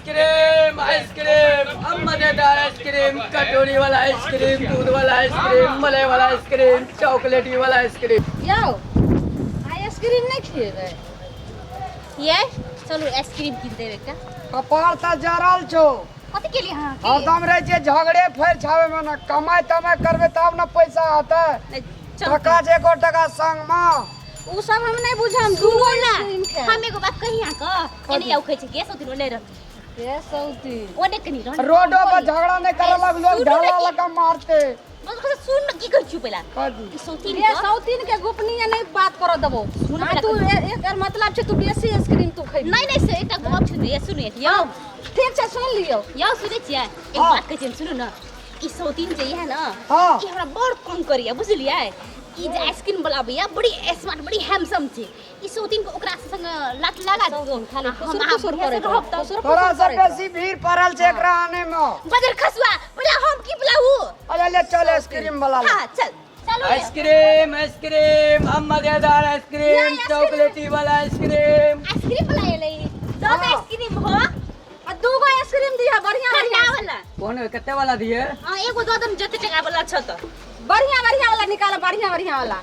Ice cream ice cream अब मजेदार ice cream, कटोरी वाला आइसक्रीम, दूध वाला आइसक्रीम, मलाई वाला आइसक्रीम, चॉकलेटी वाला आइसक्रीम। यो आइसक्रीम नहीं खिएबे ये चलो आइसक्रीम किन देबे का कपार त जरल छो कथि के लिए हां हरदम रहे छे झगड़े फैर छावे में ना कमाई तमाई करबे तब ना पैसा आता टका जे को टका संग में उ सब हम नहीं बुझम सुनो ना आइसक्रीम खाए। हम एगो बात कहिया क एने आउ कहै छै के सौती ले रह के सौती ओने कनी रह रोडो पर झगड़ा नहीं करे लग लोग ढाला लगा मारते बस कसे सुन न की कहै छु पहिला काजी ई सौती ये सौतीन के गोपनीय नहीं बात करो दबो सुन ना तू एकर मतलब छे तू देसी आइसक्रीम तू खइबी नहीं नहीं से एकटा गप छु ये सुन यो ठीक छे सुन लियो यो सुनै छियै एक हाँ। बात कहै छी सुनु न ई सौतीन जे है ना हाँ। ई हमरा बड़ कम करिया बुझलियै ई जे आइसक्रीम वाला भैया बड़ी स्मार्ट बड़ी हैंडसम छे ई सौतीन को ओकरा संग लात लगा दो खाली हम कुसुर करे थोड़ा सा बेसी भीड़ पड़ल छे एकरा आने में बदर खसवा बोला हम की बुलाऊ अरे ले चल आइसक्रीम वाला ले। हां चल चलो आइसक्रीम आइसक्रीम अब मजेदार आइसक्रीम, चॉकलेटी वाला आइसक्रीम। आइसक्रीम वाला ले दो आइसक्रीम हो आ दू गो आइसक्रीम दिया बढ़िया ठंडा बढ़िया वाला कौन कते वाला दिए? हां एगो दो दम जते टका वाला छ त बढ़िया बढ़िया वाला निकालो बढ़िया बढ़िया वाला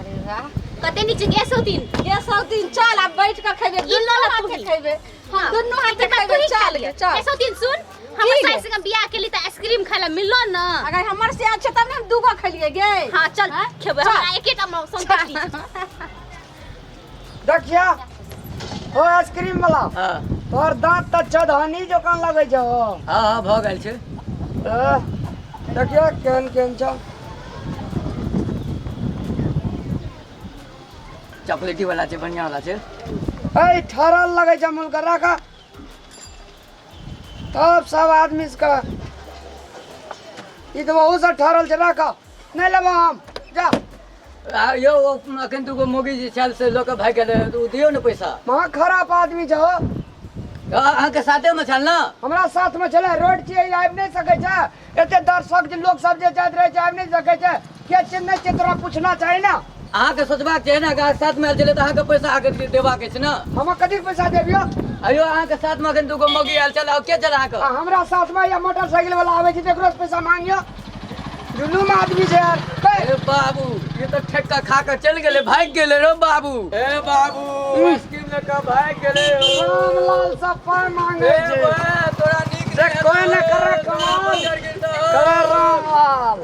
अरे वाह कते नीचे गैस होतीन ये सौतीन चल अब बैठ कर खइबे ये लो दुन्नु ना हाथ तू से ही। खइबे हां दुन्नु हाथ से खइबे चल गे चल गैस होतीन सुन ठीक हमर है। साइड से बियाह के लिए त आइसक्रीम खाला मिललो न अगर हमर से अच्छा तब हम दू गो खइलिए गे हां चल हाँ? खेबे चल। हमरा एकेटा में संतुष्टि देखिया ओ आइसक्रीम वाला हां तोर दांत त चढ़ानी जोकान लगे छो हां हां भ गेल छै। देखिया केन केन छ चॉकलेटी वाला छै, बढ़िया वाला छै। ए ठहरल लगे छ मुल कर रखा तब सब आदमी का ई तो बहुत सा ठहरल छ रखा नहीं लेबो हम जा यो अखन दुगो मोगी जे छल से लोक भाग गेल उ दियौ ने पैसा। वहाँ खराब आदमी छो अहाँ के साथे में छल ना? हमरा साथ में चले रोड छिए आबि नहीं सके छ एते दर्शक जे लोग सब जे जात रहे छ आबि नहीं सके छ के चिन्ह नहीं छै तोरा पूछना चाहिए ना अहाँ के सोचबाक छै ना कि साथ में आयल छलै त अहाँ के पैसा आके देबाक छै ना। हम कथी पैसा देबियो अयो अहाँ के साथ में अखन दुगो मोगी आयल छल के छल अहाँ के? हमरा साथ में या मोटरसाइकिल वाला आवे छै तेकरो से पैसा मांगियो जुलूम आदमी छै यार ए बाबू ये तो ठेका खा कर चल गेले भाग गेले रे बाबू। ए बाबू आइसक्रीम लेकर भाग गेले हो। रामलाल सब पाय मांगे ए छै बे, तोरा नीक से कोई न करे कमाल करे रामलाल